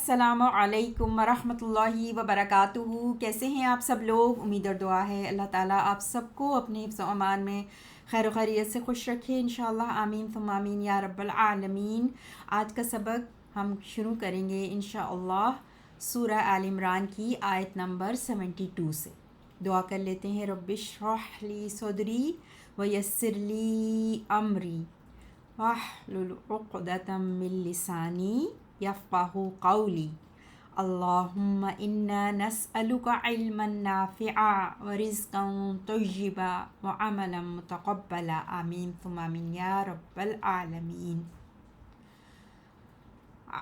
السلام علیکم ورحمۃ اللہ وبرکاتہ۔ کیسے ہیں آپ سب لوگ؟ امید اور دعا ہے اللہ تعالیٰ آپ سب کو اپنے حفظ و امان میں خیر و خیریت سے خوش رکھے انشاءاللہ، آمین ثم آمین یا رب العالمین۔ آج کا سبق ہم شروع کریں گے انشاءاللہ سورہ آل عمران کی آیت نمبر 72 سے۔ دعا کر لیتے ہیں، رب اشرح لی صدری ویسر لی امری واحلل عقدۃ من لسانی یفقہوا قولی۔ اللہم انا نسألک علما نافعا ورزقا طیبا وعملا متقبلا، آمین ثم آمین یا رب العالمین۔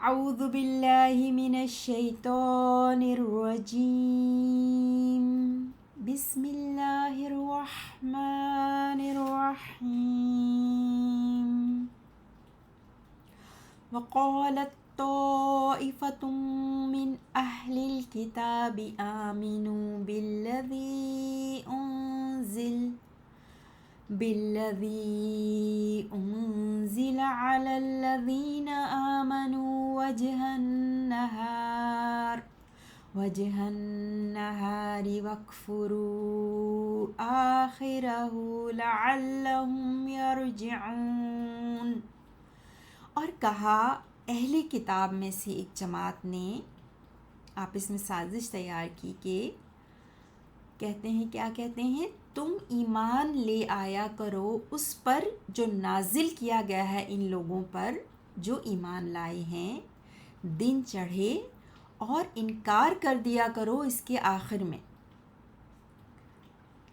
اعوذ باللہ من الشیطان الرجیم، بسم اللہ الرحمن الرحیم۔ وقالت طائفة من أهل الكتاب آمنوا بالذي أنزل على الذين آمنوا وجه النهار واكفروا آخره لعلهم يرجعون۔ اور کہا اہل کتاب میں سے ایک جماعت نے آپس میں سازش تیار کی کہ کہتے ہیں، کیا کہتے ہیں، تم ایمان لے آیا کرو اس پر جو نازل کیا گیا ہے ان لوگوں پر جو ایمان لائے ہیں، دن چڑھے اور انکار کر دیا کرو اس کے آخر میں۔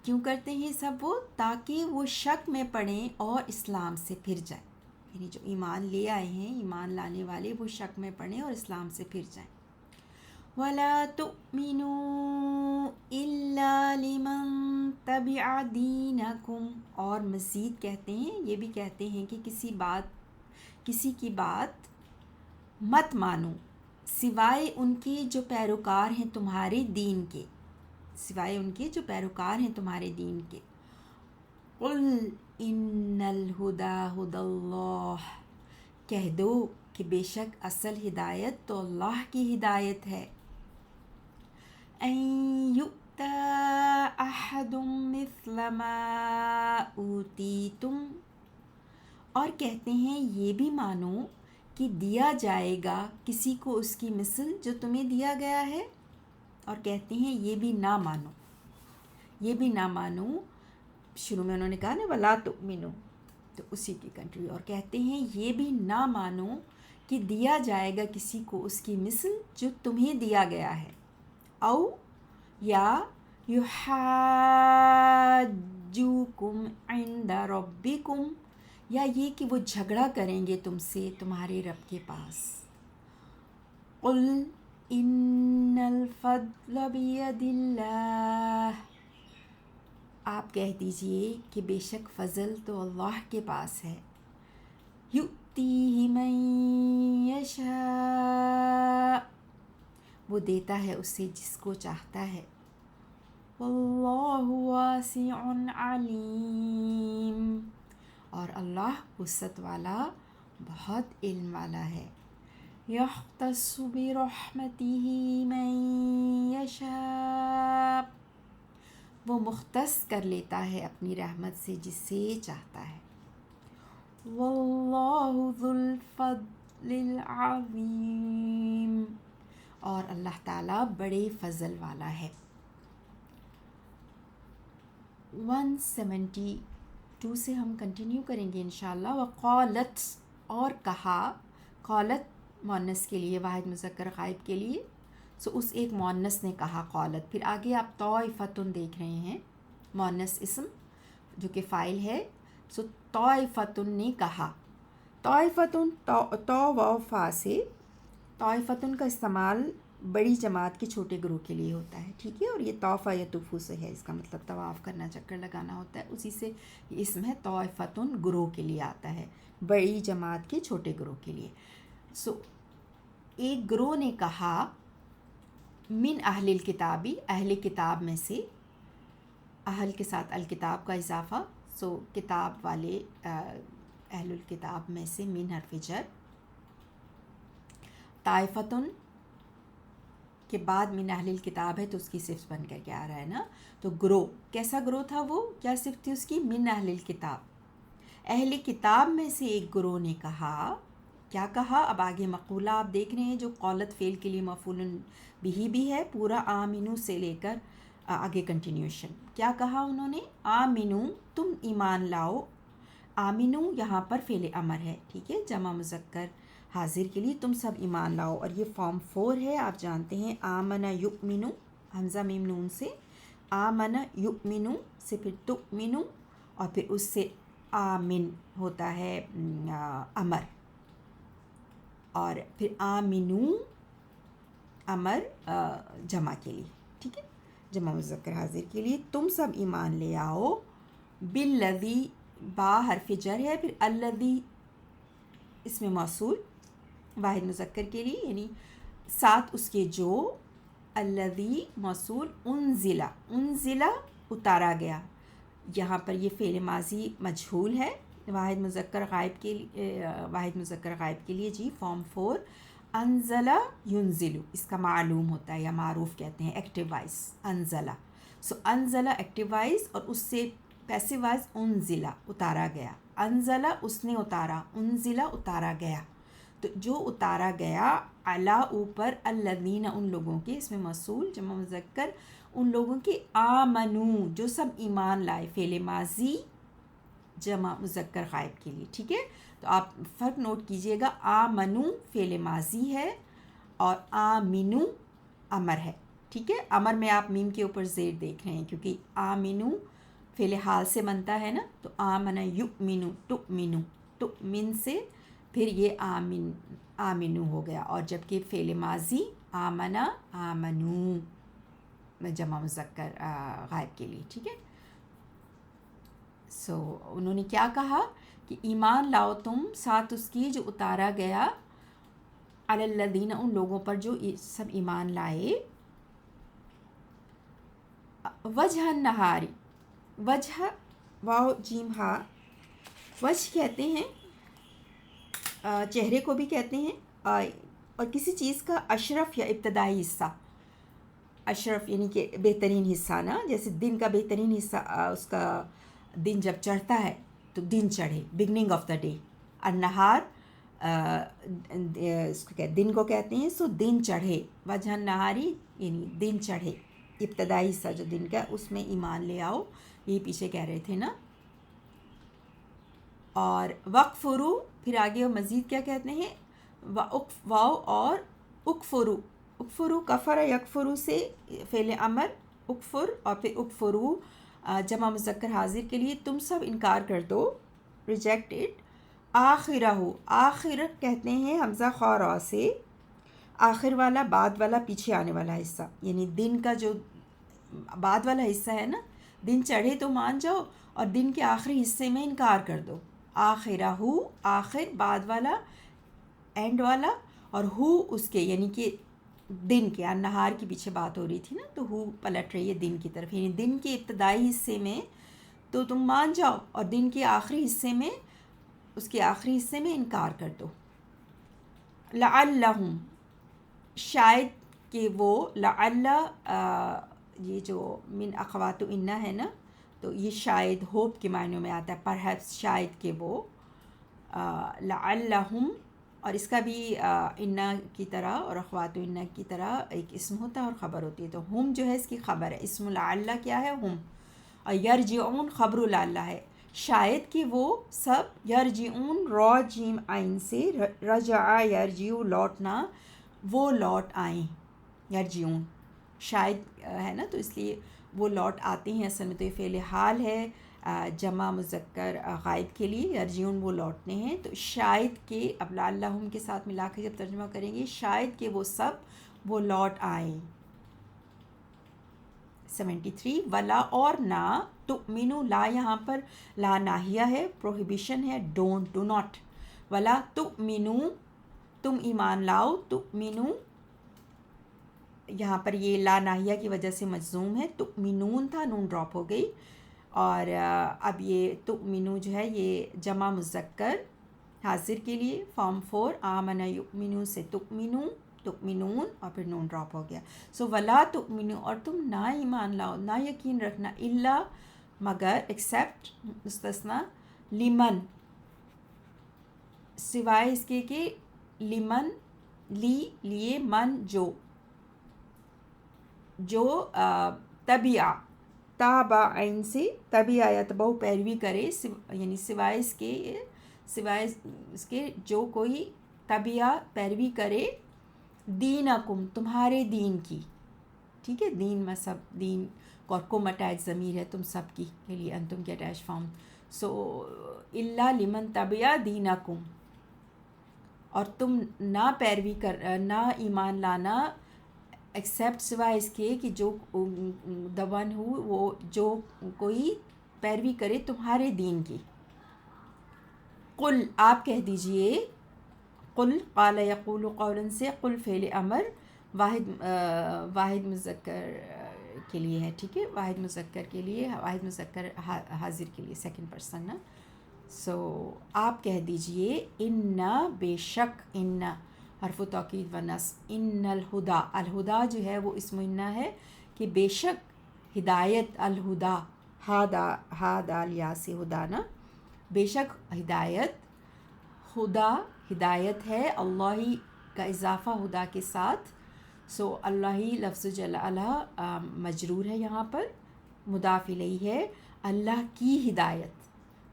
کیوں کرتے ہیں سب وہ؟ تاکہ وہ شک میں پڑیں اور اسلام سے پھر جائیں، یعنی جو ایمان لے آئے ہیں، ایمان لانے والے، وہ شک میں پڑیں اور اسلام سے پھر جائیں۔ وَلَا تُؤْمِنُوا إِلَّا لِمَن تَبِعَ دِينَكُمْ، اور مزید کہتے ہیں، یہ بھی کہتے ہیں کہ کسی کی بات مت مانو سوائے ان کے جو پیروکار ہیں تمہارے دین کے، سوائے ان کے جو پیروکار ہیں تمہارے دین کے۔ قُلْ إِنَّ الْهُدَى هُدَى اللَّهِ، کہہ دو کہ بے شک اصل ہدایت تو اللہ کی ہدایت ہے۔ أَن يُؤْتَى أَحَدٌ مِثْلَ مَا أُوتِيتُمْ، اور کہتے ہیں یہ بھی مانو کہ دیا جائے گا کسی کو اس کی مثل جو تمہیں دیا گیا ہے، اور کہتے ہیں یہ بھی نہ مانو، یہ بھی نہ مانو۔ شروع میں انہوں نے کہا نا وَلَا تُؤْمِنُوا، تو اسی کی کنٹری، اور کہتے ہیں یہ بھی نہ مانو کہ دیا جائے گا کسی کو اس کی مثل جو تمہیں دیا گیا ہے، او یا یحاجوکم عند ربکم، یا یہ کہ وہ جھگڑا کریں گے تم سے تمہارے رب کے پاس۔ قل ان الفضل بید اللہ، آپ کہہ دیجئے کہ بے شک فضل تو اللہ کے پاس ہے۔ یؤتیہ من یشاء، وہ دیتا ہے اسے جس کو چاہتا ہے۔ واللہ واسع علیم، اور اللہ وسعت والا، بہت علم والا ہے۔ یختص برحمتہ من یشاء، وہ مختص کر لیتا ہے اپنی رحمت سے جسے چاہتا ہے۔ واللہ ذو الفضل العظیم، اور اللہ تعالیٰ بڑے فضل والا ہے۔ 172 سے ہم کنٹینیو کریں گے انشاءاللہ۔ وقالت، اور کہا، قالت مؤنث کے لیے، واحد مذکر غائب کے لیے، سو اس ایک مؤنث نے کہا قالت۔ پھر آگے آپ طائفتن دیکھ رہے ہیں، مؤنث اسم جو کہ فاعل ہے، سو طائفتن نے کہا۔ طائفتن، تو و فا سے طائفتن کا استعمال بڑی جماعت کے چھوٹے گروہ کے لیے ہوتا ہے، ٹھیک ہے، اور یہ طوفہ یطوفو سے ہے، اس کا مطلب طواف کرنا، چکر لگانا ہوتا ہے، اسی سے یہ اسم ہے۔ طائفتن گروہ کے لیے آتا ہے، بڑی جماعت کے چھوٹے گروہ کے لیے۔ سو ایک گروہ نے کہا، من اہل الکتابی، اہل کتاب میں سے، اہل کے ساتھ الکتاب کا اضافہ، سو کتاب والے، اہل الکتاب میں سے، من حرف جر، طائفتن کے بعد من اہل الکتاب ہے تو اس کی صفت بن کر کے آ رہا ہے نا. تو گروہ کیسا گروہ تھا، وہ کیا صفت تھی اس کی؟ من اہل الکتاب، اہل کتاب میں سے ایک گروہ نے کہا. کیا کہا؟ اب آگے مقولہ آپ دیکھ رہے ہیں جو قولت فعل کے لیے مفعول بھی ہے پورا آمنو سے لے کر آگے کنٹینیوشن. کیا کہا انہوں نے؟ آمنو تم ایمان لاؤ. آمنو یہاں پر فعل امر ہے، ٹھیک ہے، جمع مذکر حاضر کے لیے تم سب ایمان لاؤ. اور یہ فارم 4 ہے، آپ جانتے ہیں. آمن یؤمنو حمزہ میم نون سے، آمن یؤمنو سے پھر تؤمنو اور پھر اس سے آمن ہوتا ہے امر، اور پھر آمنو امر جمع کے لیے، ٹھیک ہے، جمع مذکر حاضر کے لیے. تم سب ایمان لے آؤ. بالذی با حرف جر ہے، پھر الذی اس میں موصول واحد مذکر کے لیے، یعنی ساتھ اس کے جو. الذی موصول انزلہ، انزلہ اتارا گیا. یہاں پر یہ فعل ماضی مجہول ہے واحد مذکر غائب کے لیے، واحد مذکر غائب کے لیے جی فارم 4. انزلہ ینزلو اس کا معلوم ہوتا ہے یا معروف کہتے ہیں ایکٹیو وائز انزلہ. سو انزلہ ایکٹیو وائز اور اس سے پیسیو وائز انزلہ اتارا گیا. انزلہ اس نے اتارا، انزلہ اتارا گیا. تو جو اتارا گیا علی اوپر، الذین ان لوگوں کے، اس میں موصول جمع مذکر ان لوگوں کے، آمنو جو سب ایمان لائے، فعل ماضی جمع مذکر غائب کے لیے، ٹھیک ہے. تو آپ فرق نوٹ کیجئے گا، آمنو فعل ماضی ہے اور آمنو امر ہے، ٹھیک ہے. امر میں آپ میم کے اوپر زیر دیکھ رہے ہیں کیونکہ آمنو فعل حال سے بنتا ہے نا، تو آمن یؤمنو تؤمنو، تؤمن سے پھر یہ آمنو ہو گیا. اور جبکہ فعل ماضی آمنا آمنو جمع مذکر غائب کے لیے، ٹھیک ہے. سو انہوں نے کیا کہا کہ ایمان لاؤ تم ساتھ اس کی جو اتارا گیا، علی الذین ان لوگوں پر جو سب ایمان لائے. وجہ النہاری، وجہ واو جیم ہا، وجہ کہتے ہیں چہرے کو بھی کہتے ہیں، اور کسی چیز کا اشرف یا ابتدائی حصہ. اشرف یعنی کہ بہترین حصہ نا، جیسے دن کا بہترین حصہ، اس کا دن جب چڑھتا ہے تو دن چڑھے، بگننگ آف دا ڈے. النہار اس کو دن کو کہتے ہیں. سو دن چڑھے، وجہ النہاری یعنی دن چڑھے، ابتدائی حصہ جو دن کا، اس میں ایمان لے آؤ، یہی پیچھے کہہ رہے تھے نا. اور وقفرو پھر آگے مزید کیا کہتے ہیں، واو اور اکفرو، اکفرو کفر یکفرو سے فعل امر اکفر، اور پھر اکفرو جمع مذکر حاضر کے لیے تم سب انکار کر دو، ریجیکٹ اٹ. آخرہ، آخر کہتے ہیں حمزہ خورا سے، آخر والا بعد والا پیچھے آنے والا حصہ، یعنی دن کا جو بعد والا حصہ ہے نا، دن چڑھے تو مان جاؤ اور دن کے آخری حصے میں انکار کر دو. آخرہ، آخر بعد والا اینڈ والا، اور ہو اس کے یعنی کہ دن کے، النہار کے پیچھے بات ہو رہی تھی نا، تو ہو پلٹ رہی ہے دن کی طرف، یعنی دن کے ابتدائی حصے میں تو تم مان جاؤ اور دن کے آخری حصے میں، اس کے آخری حصے میں انکار کر دو. لعلہم شاید کہ وہ، لعل یہ جو من اخوات انہ ہے نا، تو یہ شاید ہوپ کے معنوں میں آتا ہے، پرہیپس شاید کہ وہ، لعلہم. اور اس کا بھی انہ کی طرح اور اخوات انہ کی طرح ایک اسم ہوتا ہے اور خبر ہوتی ہے. تو ہم جو ہے اس کی خبر ہے، اسم لعل کیا ہے؟ ہم. اور یرجعون خبر لعل ہے، شاید کہ وہ سب، یرجعون را جیم عین سے، رجع یرجع لوٹنا، وہ لوٹ آئیں. یرجعون شاید ہے نا، تو اس لیے وہ لوٹ آتے ہیں. اصل میں تو یہ فعل حال ہے جمع مذکر غائب کے لیے، یرجعون وہ لوٹنے ہیں. تو شاید کہ اب لعلہم کے ساتھ ملا کے جب ترجمہ کریں گے، شاید کہ وہ سب وہ لوٹ آئیں. 73 ولا اور نہ، تؤمنو لا یہاں پر لا ناہیہ ہے، پروہیبیشن ہے، ڈونٹ، ڈو ناٹ. ولا تؤمنو تم ایمان لاؤ، تؤمنو یہاں پر یہ لا ناہیہ کی وجہ سے مجزوم ہے، تؤمنون تھا، نون ڈراپ ہو گئی. اور اب یہ تؤمنو جو ہے یہ جمع مذکر حاضر کے لیے فارم 4، آمن یؤمنو سے تؤمنو، تؤمنون اور پھر نون ڈراپ ہو گیا. سو ولا تؤمنو اور تم نہ ایمان لاؤ نہ یقین رکھنا الا مگر ایکسیپٹ مستثنا لمن سوائے اس کے کہ لمن لیے من جو طبیعہ تابع عین سے طبیعہ یا تبع پیروی کرے یعنی سوائے اس کے جو کوئی طبیعہ پیروی کرے دینکم تمہارے دین کی. ٹھیک ہے, دین مذہب دین اور کم اٹیچ ضمیر ہے تم سب کی کے لیے انتم کی اٹیچ فارم. سو الا لمن طبیعہ دینکم اور تم نہ پیروی نہ ایمان لانا ایکسیپٹ سوائے اس کے کہ جو the one who وہ جو کوئی پیروی کرے تمہارے دین کی. قل آپ کہہ دیجئے, قل قال یقول قولا سے قل فعل امر واحد مذکر کے لیے ہے. ٹھیک ہے, واحد مذکر کے لیے, واحد مذکر حاضر کے لیے سیکنڈ پرسن نا. سو آپ کہہ دیجئے ان بے شک ان حرف و توکید و نصب ان الہدا الہدا جو ہے وہ اسم انّا ہے کہ بے شک ہدایت الہدا ہا دال یا سے ہدا نا بے شک ہدایت ہدا ہدایت ہے اللہ کا اضافہ ہدا کے ساتھ. سو اللہ لفظ جلالہ مجرور ہے یہاں پر مضاف الیہ ہے اللہ کی ہدایت.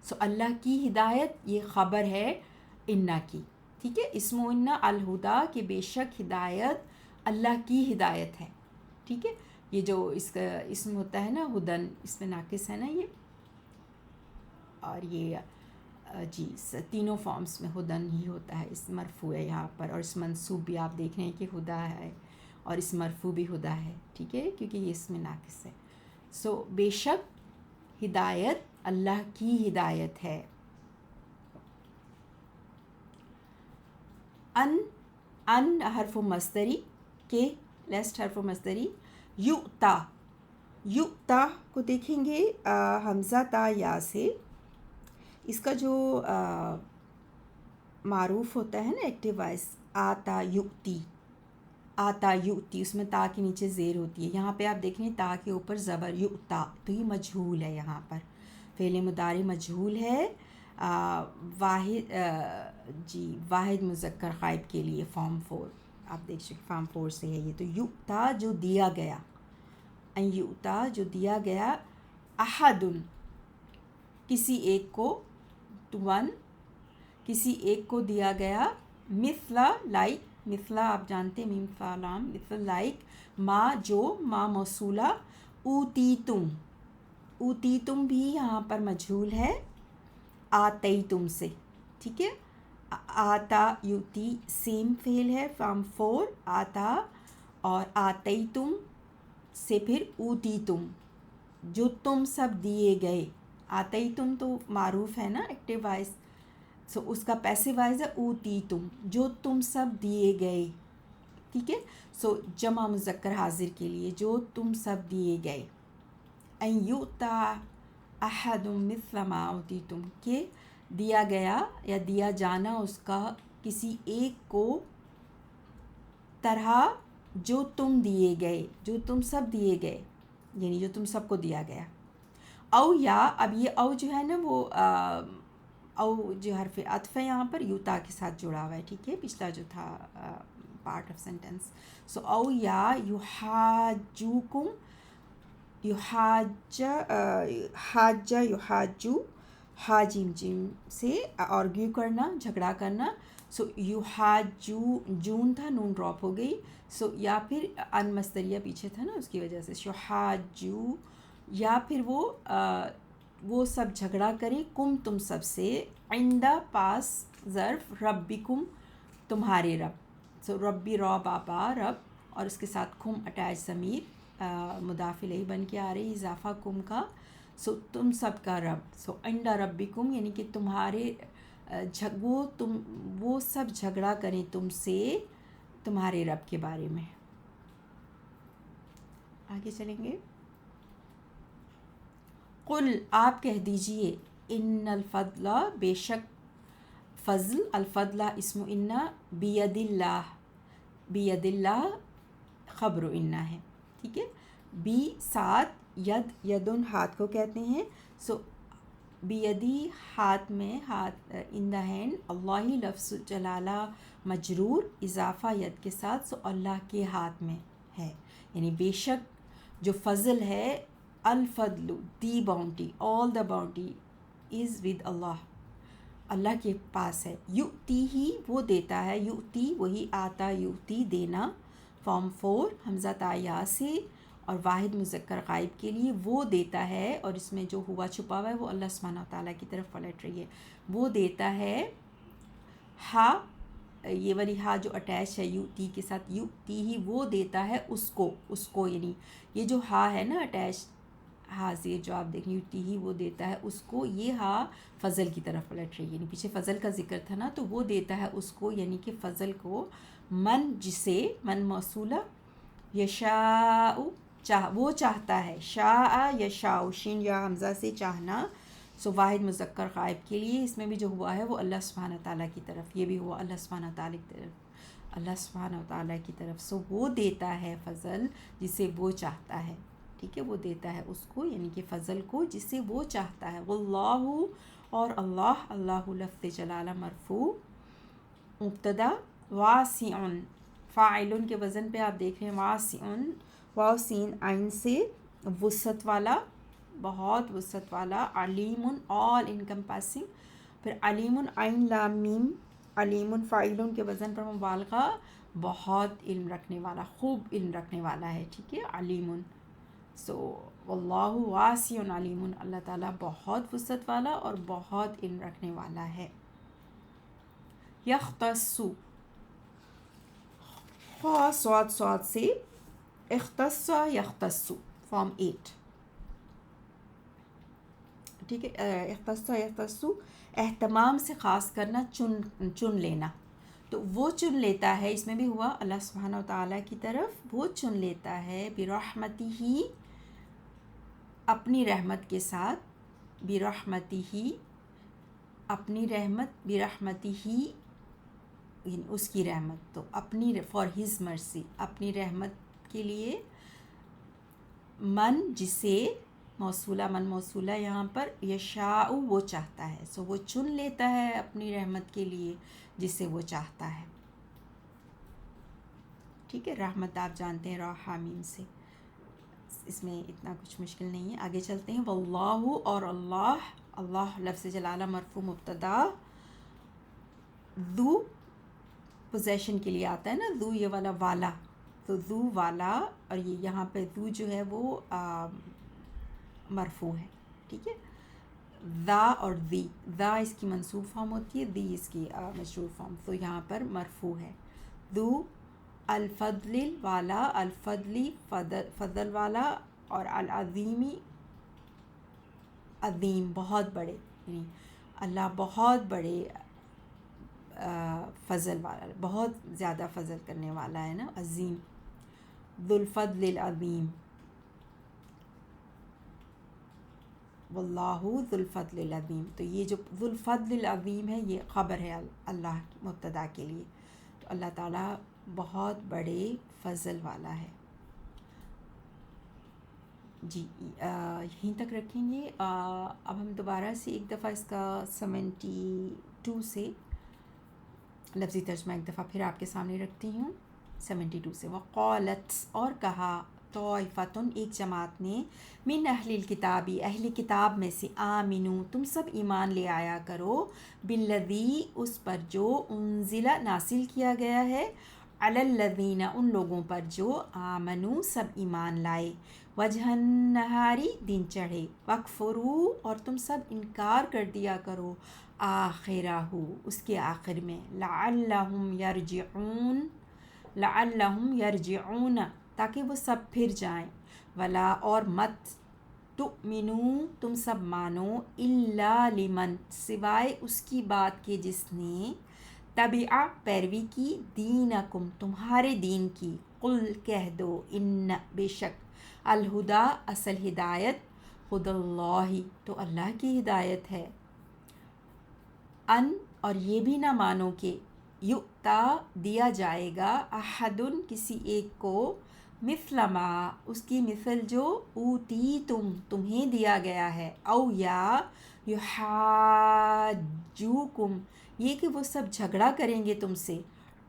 سو اللہ کی ہدایت یہ خبر ہے انّا کی. ٹھیک ہے, اسم انّا الہدا کہ بے شک ہدایت اللہ کی ہدایت ہے. ٹھیک ہے, یہ جو اس کا اسم ہوتا ہے نا ہدن اس میں ناقص ہے نا یہ, اور یہ جی تینوں فارمز میں ہدن ہی ہوتا ہے. اس مرفوع ہے یہاں پر اور اس منصوب بھی آپ دیکھ رہے ہیں کہ ہدا ہے اور اس مرفوع بھی ہدا ہے. ٹھیک ہے, کیونکہ یہ اس میں ناقص ہے. سو بے شک ہدایت اللہ کی ہدایت ہے. ان حرف مصدری کے لیسٹ حرف مصدری یؤتا کو دیکھیں گے حمزہ تا یا سے. اس کا جو معروف ہوتا ہے نا ایکٹیو وائس آتا یؤتی اس میں تا کے نیچے زیر ہوتی ہے. یہاں پہ آپ دیکھ رہے ہیں تا کے اوپر زبر یؤتا تو یہ مجہول ہے. یہاں پر فعل مضارع مجہول ہے واحد مذکر غائب کے لیے فارم 4 آپ دیکھ سکتے فارم 4 سے ہے یہ. تو یؤتا جو دیا گیا ان یؤتا جو دیا گیا احد کسی ایک کو ون کسی ایک کو دیا گیا مثلا لائک مثلا آپ جانتے ہیں میم فعلام مثل لائک ما جو ما موصولہ اوتیتم بھی یہاں پر مجہول ہے آتیتم سے. ٹھیک ہے, آتا یوتی سیم فعل ہے فارم 4 آتا اور آتیتم سے پھر اوتیتم جو تم سب دیے گئے. آتیتم تو معروف ہے نا ایکٹیو وائس. سو اس کا پیسو وائز ہے اوتیتم جو تم سب دیے گئے. ٹھیک ہے, سو جمع مذکر حاضر کے لیے جو تم سب دیے گئے. ان یؤتا احد مثل ما اوتیتم کہ دیا گیا یا دیا جانا اس کا کسی ایک کو طرح جو تم دیے گئے جو تم سب دیے گئے یعنی جو تم سب کو دیا گیا. او یا اب یہ او جو ہے نا وہ او جو حرف عطف ہے یہاں پر یوتا کے ساتھ جڑا ہوا ہے. ٹھیک ہے, پچھلا جو تھا پارٹ آف سینٹینس. سو او یا یحاجوکم یحاجو حاجیم جیم سے آرگیو کرنا جھگڑا کرنا. سو یحاجو جون تھا نون ڈراپ ہو گئی. سو یا پھر ان مصدریہ پیچھے تھا نا اس کی وجہ سے یحاجو یا پھر وہ سب جھگڑا کریں کم تم سب سے عندہ پاس ظرف ربکم تمہارے رب. سو ربی رو بابا رب اور اس کے ساتھ کم اٹیچ ضمیر مضاف الیہ بن کے آ رہی اضافہ کم کا. سو تم سب کا رب. سو عند ربکم یعنی کہ تمہارے وہ سب جھگڑا کریں تم سے تمہارے رب کے بارے میں. آگے چلیں گے. قل آپ کہہ دیجئے ان الفضل بے شک فضل الفضل اسم انّا بید اللہ بیدلہ خبر انا ہے، ٹھیک ہے. بی ساتھ، ید یدن ہاتھ کو کہتے ہیں. سو بیدی ہاتھ میں، ہاتھ ان دا ہینڈ. اللہ لفظ جلالہ مجرور اضافہ ید کے ساتھ. سو اللہ کے ہاتھ میں ہے، یعنی بے شک جو فضل ہے، الفضل the bounty, all the bounty is with اللہ، اللہ کے پاس ہے. یؤتی ہی وہ دیتا ہے، یؤتی وہی آتا، یؤتی دینا. فارم 4 حمزہ تایا سے اور واحد مذکر غائب کے لیے وہ دیتا ہے، اور اس میں جو ہوا چھپا ہوا ہے وہ اللہ سبحانہ تعالیٰ کی طرف پلٹ رہی ہے. وہ دیتا ہے ہا، یہ والی ہا جو اٹیچ ہے یؤتی کے ساتھ، یؤتی ہی وہ دیتا ہے اس کو یعنی یہ جو ہا ہے نا اٹیچ ہا سے جو آپ دیکھیں، یؤتی ہی وہ دیتا ہے اس کو، یہ ہا فضل کی طرف پلٹ رہی ہے، یعنی پیچھے فضل کا ذکر تھا نا، تو وہ دیتا ہے اس کو، یعنی کہ فضل کو. من جسے، من موصولہ، یشاء وہ چاہتا ہے، شاء یشاء شین یا حمزہ سے چاہنا. سو واحد مذکر غائب کے لیے اس میں بھی جو ہوا ہے وہ اللہ سبحانہ تعالیٰ کی طرف، یہ بھی ہوا اللہ سبحانہ تعالیٰ کی طرف، اللہ سبحانہ تعالیٰ کی طرف. سو وہ دیتا ہے فضل جسے وہ چاہتا ہے، ٹھیک ہے. وہ دیتا ہے اس کو، یعنی کہ فضل کو جسے وہ چاہتا ہے. واللہ اور اللہ، اللہ لفظ جلالہ مرفوع مبتدا، واسع فاعل کے وزن پہ آپ دیکھ رہے ہیں واسع، واو سین عین سے، وسعت والا، بہت وسعت والا. علیم آل انکمپاسنگ. پھر علیم عین لام میم، علیم فاعل کے وزن پر مبالغہ، بہت علم رکھنے والا، خوب علم رکھنے والا ہے، ٹھیک ہے. علیم. سو واللہ واسع علیم، اللہ تعالیٰ بہت وسعت والا اور بہت علم رکھنے والا ہے. یختص، خا صاد صاد سے، اختص یختص، فارم 8، ٹھیک ہے. اختص یختص اہتمام سے خاص کرنا، چن لینا. تو وہ چن لیتا ہے، اس میں بھی ہوا اللہ سبحانہ و تعالیٰ کی طرف، وہ چن لیتا ہے برحمتہ اپنی رحمت کے ساتھ، برحمتہ اپنی رحمت، برحمتہ یعنی اس کی رحمت، تو اپنی فار ہز مرسی، اپنی رحمت کے لیے. من جسے موصولہ، من موصولہ یہاں پر، یشاء وہ چاہتا ہے. سو وہ چن لیتا ہے اپنی رحمت کے لیے جسے وہ چاہتا ہے، ٹھیک ہے. رحمت آپ جانتے ہیں را حامیم سے، اس میں اتنا کچھ مشکل نہیں ہے. آگے چلتے ہیں. واللہ اور اللہ، اللہ لفظ جلالہ مرفوع مبتدا، ذو پوزیشن کے لیے آتا ہے نا، ذو یہ والا والا، تو ذو والا، اور یہ یہاں پہ ذو جو ہے وہ مرفوع ہے، ٹھیک ہے. ذا اور ذی، ذا اس کی منصوب فارم ہوتی ہے، ذی اس کی مجرور فارم، تو یہاں پر مرفوع ہے. ذو الفضل والا، الفضلی فضل والا، اور العظیمی عظیم بہت بڑے، یعنی اللہ بہت بڑے فضل والا، بہت زیادہ فضل کرنے والا ہے نا، عظیم. ذو الفضل العظیم، واللہ ذو الفضل العظیم. تو یہ جو ذو الفضل العظیم ہے یہ خبر ہے اللہ کی مبتدا کے لیے، تو اللہ تعالیٰ بہت بڑے فضل والا ہے. جی یہیں تک رکھیں گے. اب ہم دوبارہ سے ایک دفعہ اس کا 72 سے لفظی ترجمہ ایک دفعہ پھر آپ کے سامنے رکھتی ہوں. 72 سے، وقالت اور کہا، طائفتن ایک جماعت نے، من اہل الکتابی اہل کتاب میں سے، آمنو تم سب ایمان لے آیا کرو، بالذی اس پر جو، انزل نازل کیا گیا ہے، علی الذین ان لوگوں پر جو، آمنو سب ایمان لائے، وجہ النہاری دن چڑھے، وکفرو اور تم سب انکار کر دیا کرو، آخرہ اس کے آخر میں، لعلہم یرجعون، لعلہم یرجعون تاکہ وہ سب پھر جائیں، ولا اور مت، تؤمنو تم سب مانو، الا لمن سوائے اس کی بات کے جس نے، تبع پیروی کی، دینکم تمہارے دین کی، قل کہہ دو، ان بے شک، الہدا اصل ہدایت، خود اللہ تو اللہ کی ہدایت ہے، ان اور یہ بھی نہ مانو کہ، یؤتا دیا جائے گا احدن کسی ایک کو مثل ما اس کی مثل جو اوتی تمہیں دیا گیا ہے، او یا یحاجوکم یہ کہ وہ سب جھگڑا کریں گے تم سے،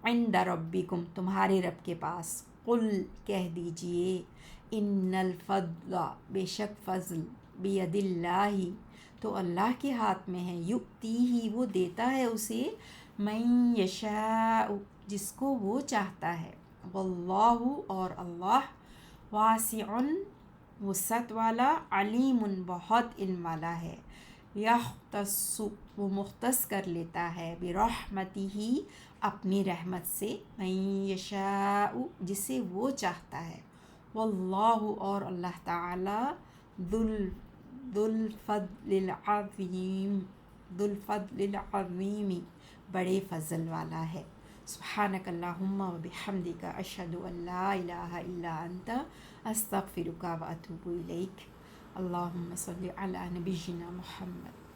عند ربکم تمہارے رب کے پاس، قل کہہ دیجئے ان الفضل بے شک فضل بید اللہ تو اللہ کے ہاتھ میں ہے، یؤتی ہی وہ دیتا ہے اسے، من یشاء جس کو وہ چاہتا ہے، واللہ اور اللہ واسع وسعت والا، علیم بہت علم والا ہے، یختص وہ مختص کر لیتا ہے، برحمتہ اپنی رحمت سے، من یشاء جسے وہ چاہتا ہے، واللہ اور اللہ تعالی ذو الفضل العظیم بڑے فضل والا ہے۔ سبحانک اللہم و بحمدک اشہد ان لا الہ الا انت استغفرک و اتوب الیک۔ اللہم صلی علی نبینا محمد۔